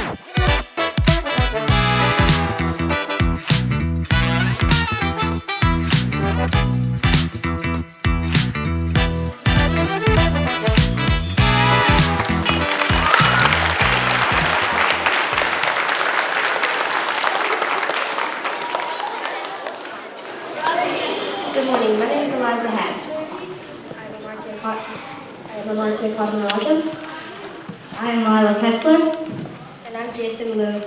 Good morning. My name is Eliza Hess. I'm a Marcia Cosmologic. I'm Lila Kessler. And I'm Jason Liu.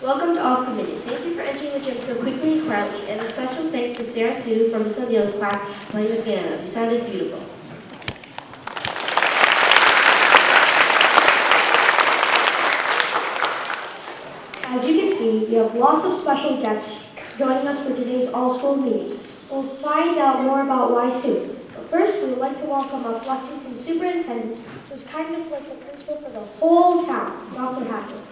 Welcome to all committee. Thank you for entering the gym so quickly and proudly. And a special thanks to Sarah Sue from Miss O'Neill's class playing the piano. You sounded beautiful. As you can see, we have lots of special guests joining us for today's all-school meeting. We'll find out more about why soon. But first, we would like to welcome our Lexington superintendent, who's kind of like the principal for the whole town, Dr. Hackett.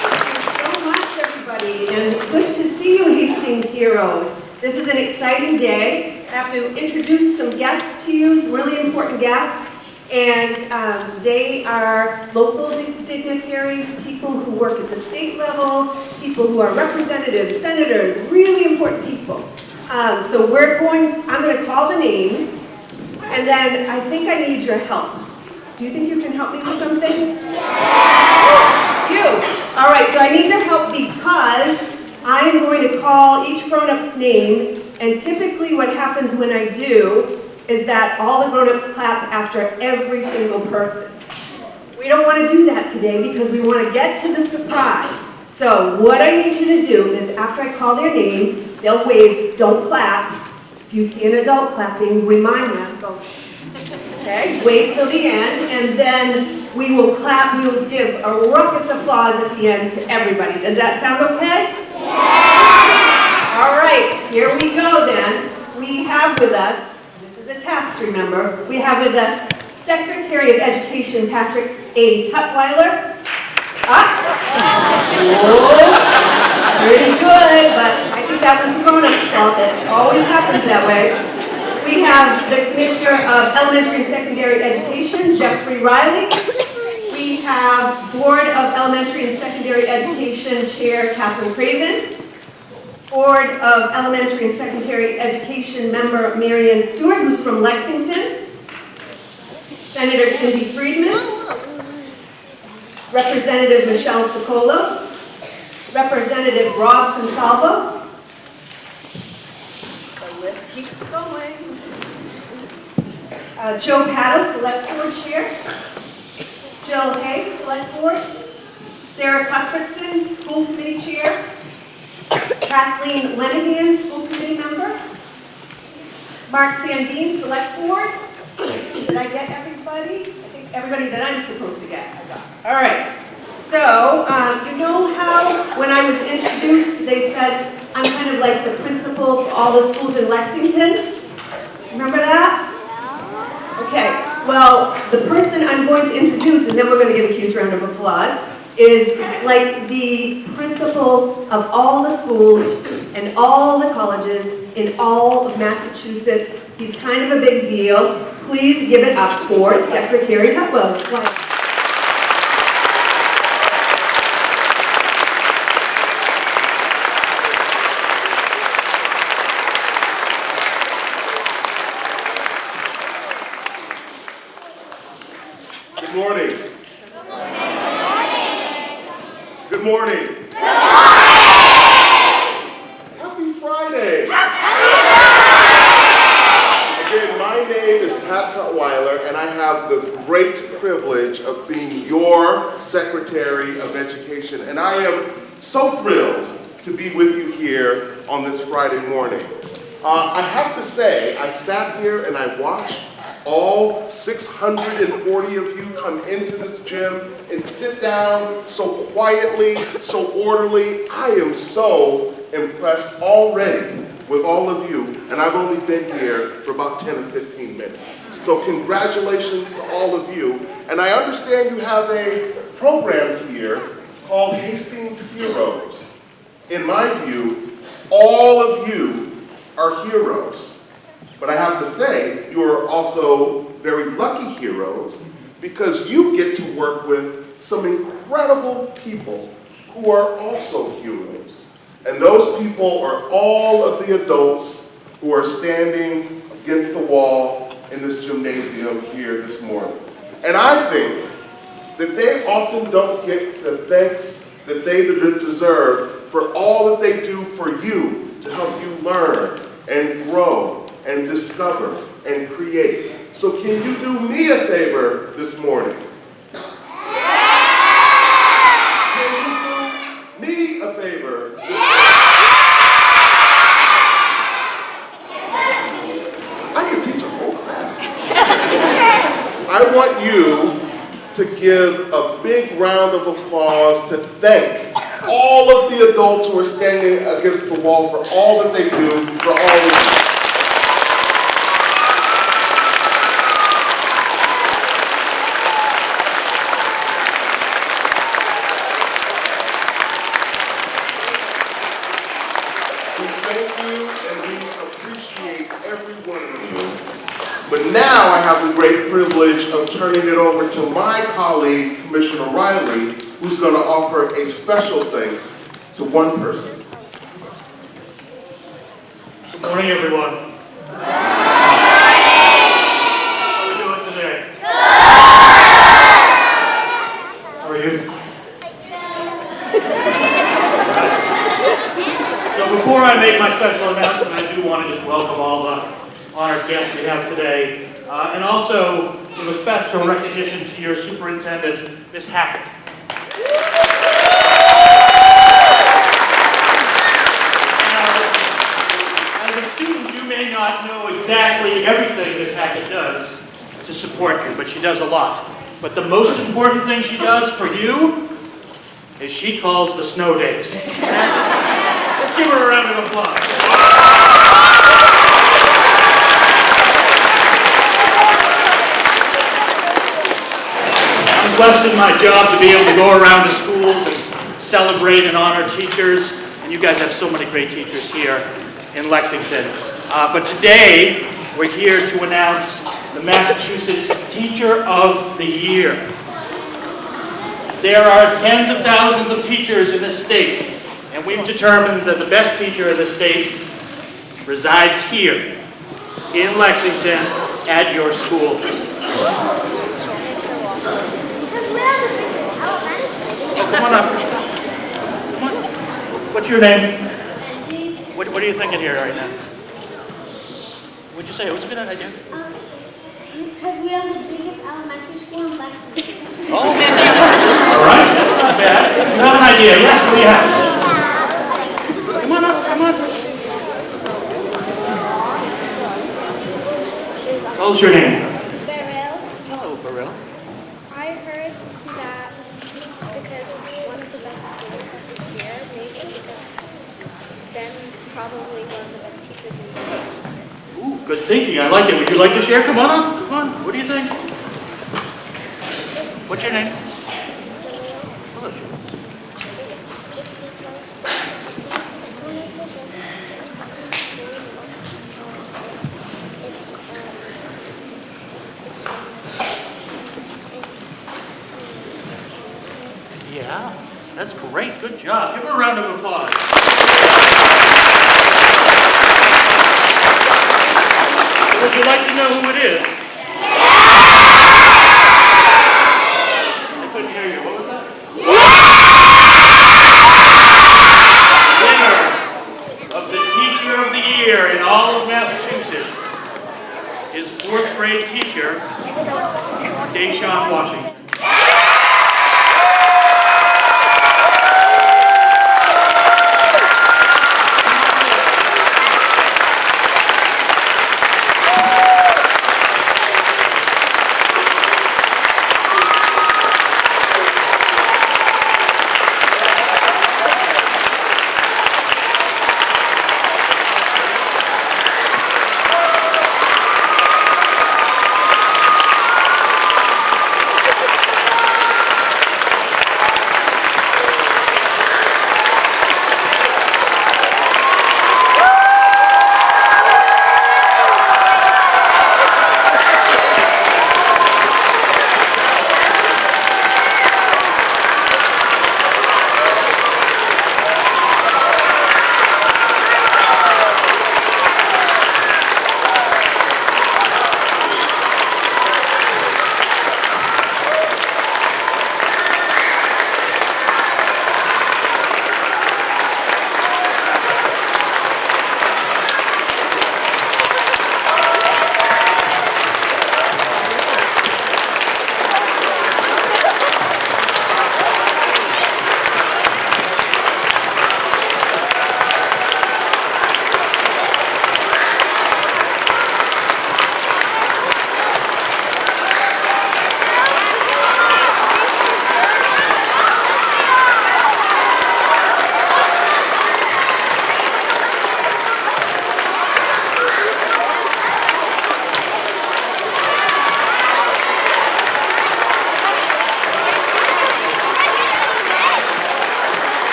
Thank you so much, everybody, and good to see you, Hastings heroes. This is an exciting day. I have to introduce some guests to you, some really important guests. And they are local dignitaries, people who work at the state level, people who are representatives, senators, really important people. So I'm going to call the names, and then I think I need your help. Do you think you can help me with some things? You. All right, so I need your help because I am going to call each grown-up's name, and typically what happens when I do is that all the grown-ups clap after every single person. We don't want to do that today because we want to get to the surprise. So what I need you to do is after I call their name, they'll wave, don't clap. If you see an adult clapping, remind them, go. Okay, wait till the end, and then we will clap, we will give a raucous applause at the end to everybody. Does that sound okay? Yeah! All right, here we go then. We have with us, a task to remember. We have with us Secretary of Education Patrick A. Tutwiler. Pretty good, but I think that was the grown-up's fault. It always happens that way. We have the Commissioner of Elementary and Secondary Education, Jeffrey Riley. We have Board of Elementary and Secondary Education Chair, Catherine Craven. Board of Elementary and Secondary Education member Marianne Stewart, who's from Lexington. Senator Cindy Friedman. Representative Michelle Socola. Representative Rob Consalvo. The list keeps going. Joe Pato, Select Board Chair. Jill Hay, Select Board. Sarah Cuthbertson, School Committee Chair. Kathleen Lenahan, School Committee Member. Mark Sandine, Select Board. Did I get everybody? I think everybody that I'm supposed to get, I got. All right. So, you know how when I was introduced, they said I'm kind of like the principal for all the schools in Lexington? Remember that? Okay. Well, the person I'm going to introduce, and then we're going to give a huge round of applause, is like the principal of all the schools and all the colleges in all of Massachusetts. He's kind of a big deal. Please give it up for Secretary Tutwiler. Good morning. Good morning. Good morning. Happy Friday. Again, my name is Pat Tutwiler, and I have the great privilege of being your Secretary of Education, and I am so thrilled to be with you here on this Friday morning. I have to say, I sat here and I watched all 640 of you come into this gym and sit down so quietly, so orderly. I am so impressed already with all of you, and I've only been here for about 10 or 15 minutes. So congratulations to all of you. And I understand you have a program here called Hastings Heroes. In my view, all of you are heroes. But I have to say, you are also very lucky heroes because you get to work with some incredible people who are also heroes. And those people are all of the adults who are standing against the wall in this gymnasium here this morning. And I think that they often don't get the thanks that they deserve for all that they do for you to help you learn and grow and discover and create. So can you do me a favor this morning? Can you do me a favor this morning? I could teach a whole class. I want you to give a big round of applause to thank all of the adults who are standing against the wall for all that they do, for all that you do. We thank you and we appreciate every one of you. But now I have the great privilege of turning it over to my colleague, Commissioner Riley, who's going to offer a special thanks to one person. Good morning, everyone. How are we doing today? How are you? So before I make my special announcement, I do want to just welcome all the honored guests we have today, and also give a special recognition to your superintendent, Ms. Hackett. Now, as a student, you may not know exactly everything Ms. Hackett does to support you, but she does a lot. But the most important thing she does for you is she calls the snow days. Let's give her a round of applause. I'm blessed in my job to be able to go around to schools and celebrate and honor teachers, and you guys have so many great teachers here in Lexington. But today, we're here to announce the Massachusetts Teacher of the Year. There are tens of thousands of teachers in this state, and we've determined that the best teacher in the state resides here in Lexington at your school. Come on up. Come on. What's your name? What are you thinking here right now? What'd you say? It was a good idea. Because we are the biggest elementary school in Lexington. Oh, all right. That's not bad. You have an idea. Yes, we have. Come on up. Come on. What's your name? Beryl. Hello, Beryl. I heard that because we're one of the best schools this year, maybe then probably one of the best teachers in the state. Ooh, good thinking. I like it. Would you like to share? Come on up. Come on. What do you think? What's your name? Hello, Jules. Yeah, that's great. Good job. Give her a round of applause. Would you like to know who it is? I couldn't hear you. What was that? Winner of the Teacher of the Year in all of Massachusetts is 4th grade teacher, Deshaun Washington.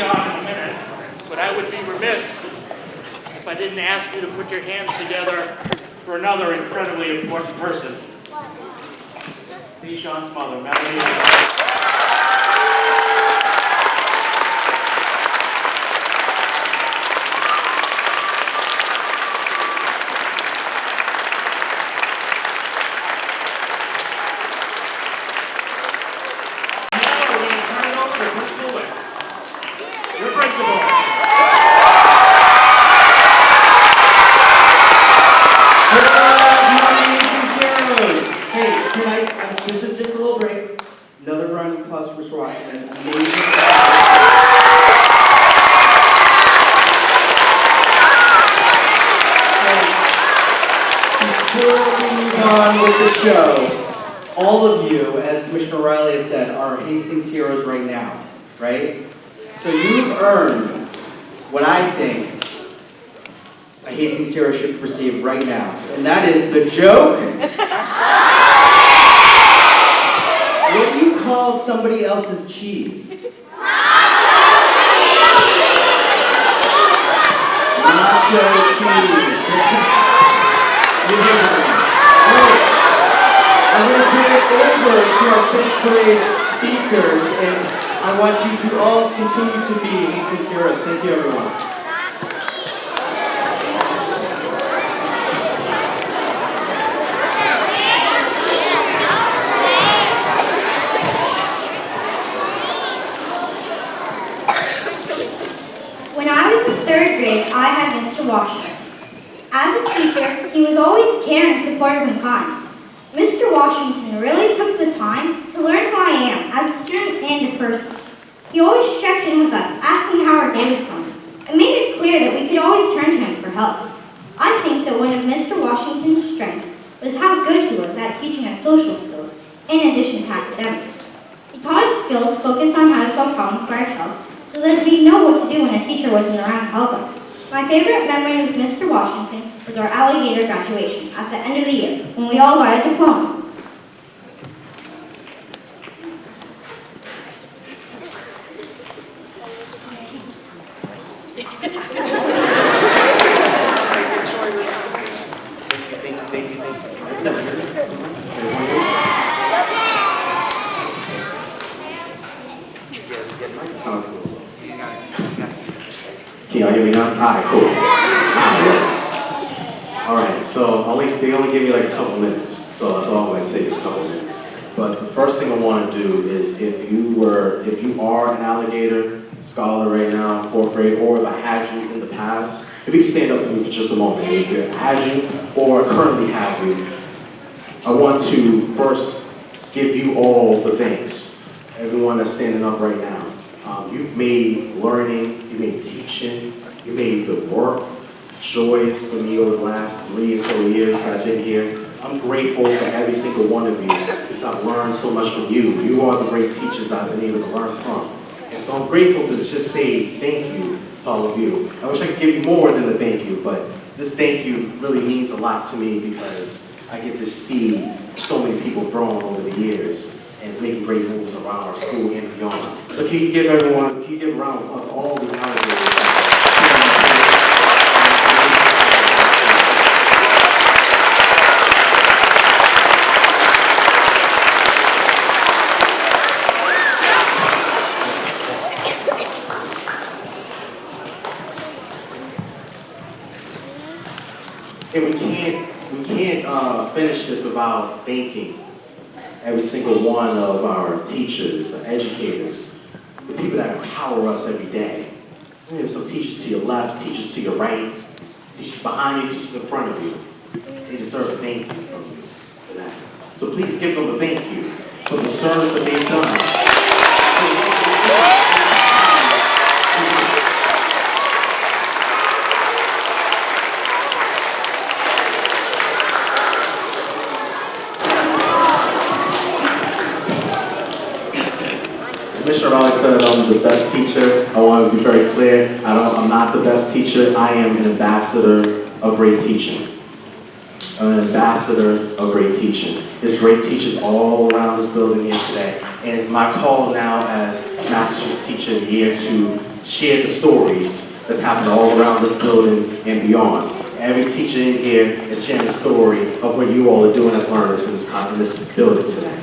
Sean in a minute, but I would be remiss if I didn't ask you to put your hands together for another incredibly important person. Sean's mother, Melanie. All of you, as Commissioner Riley has said, are Hastings heroes right now, right? So you've earned what I think a Hastings hero should receive right now, and that is the joke. What do you call somebody else's cheese? Nacho cheese. I'm going to turn it over to our 5th grade speakers, and I want you to all continue to be Hastings heroes. Thank you, everyone. When I was in 3rd grade, I had Mr. Washington. As a teacher, he was always caring, supportive, and kind. Mr. Washington really took the time to learn who I am as a student and a person. He always checked in with us, asking how our day was going, and made it clear that we could always turn to him for help. I think that one of Mr. Washington's strengths was how good he was at teaching us social skills, in addition to academics. He taught us skills focused on how to solve problems by ourselves, so that we'd know what to do when a teacher wasn't around to help us. My favorite memory with Mr. Washington was our alligator graduation at the end of the year, when we all got a diploma. Can y'all hear me now? Alright, cool. Alright, so they only give me like a couple minutes, so that's all I'm going to take is a couple minutes. But the first thing I want to do is if you are an alligator scholar right now, 4th grade, or if I had you in the past, if you can stand up for me for just a moment, if I had you or currently have you, I want to first give you all the things. Everyone that's standing up right now. You've made learning, you made teaching, you made the work joyous for me over the last 3 or so years that I've been here. I'm grateful for every single one of you because I've learned so much from you. You are the great teachers that I've been able to learn from. And so I'm grateful to just say thank you to all of you. I wish I could give you more than a thank you, but this thank you really means a lot to me because I get to see so many people growing over the years and it's making great moves around our school and beyond. So can you give a round of applause to all the alligators? And we can't finish this without thanking every single one of our teachers, our educators, the people that empower us every day. There's some teachers to your left, teachers to your right, teachers behind you, teachers in front of you. They deserve a thank you from you for that. So please give them a thank you for the service that they've done. Commissioner always said I'm the best teacher. I want to be very clear. I'm not the best teacher. I am an ambassador of great teaching. an ambassador of great teaching. There's great teachers all around this building here today, and it's my call now as Massachusetts Teacher of the Year to share the stories that's happening all around this building and beyond. Every teacher in here is sharing a story of what you all are doing as learners in this building today.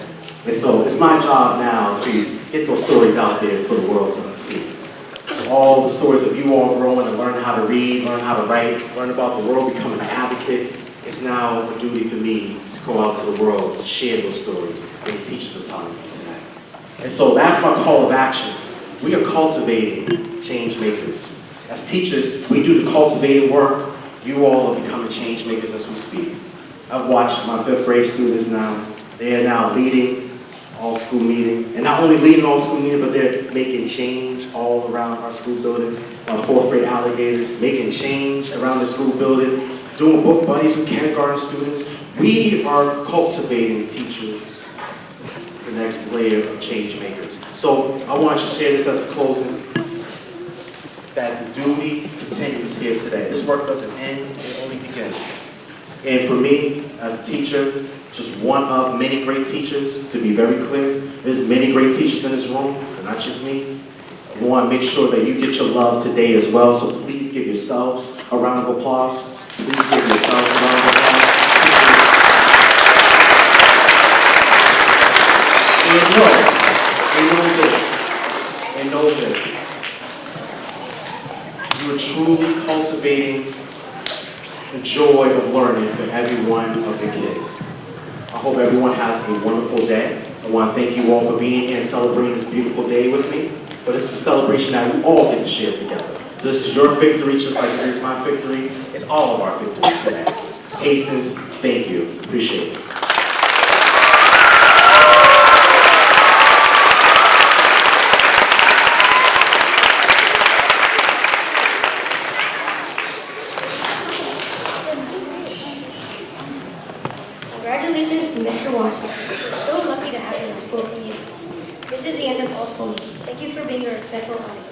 And so it's my job now to get those stories out there for the world to see. All the stories of you all growing and learning how to read, learn how to write, learn about the world, becoming an advocate. It's now a duty for me to go out to the world to share those stories that the teachers are telling me today. And so that's my call of action. We are cultivating change makers. As teachers, we do the cultivating work. You all are becoming change makers as we speak. I've watched my 5th grade students now. They are now leading all school meeting, and not only leading all school meeting, but they're making change all around our school building. Our 4th grade alligators making change around the school building, doing book buddies with kindergarten students. We are cultivating teachers, the next layer of change makers. So I want you to share this as a closing, that the duty continues here today. This work doesn't end, it only begins. And for me, as a teacher, just one of many great teachers, to be very clear, there's many great teachers in this room, and not just me. I want to make sure that you get your love today as well, so please give yourselves a round of applause. Please give yourselves a round of applause. And know this, you are truly cultivating the joy of learning for every one of your kids. I hope everyone has a wonderful day. I want to thank you all for being here and celebrating this beautiful day with me. But it's a celebration that we all get to share together. So this is your victory, just like it is my victory. It's all of our victories today. Hastings, thank you. Appreciate it. Congratulations to Mr. Washington. We're so lucky to have you in our school community. This is the end of all school meeting. Thank you for being a respectful audience.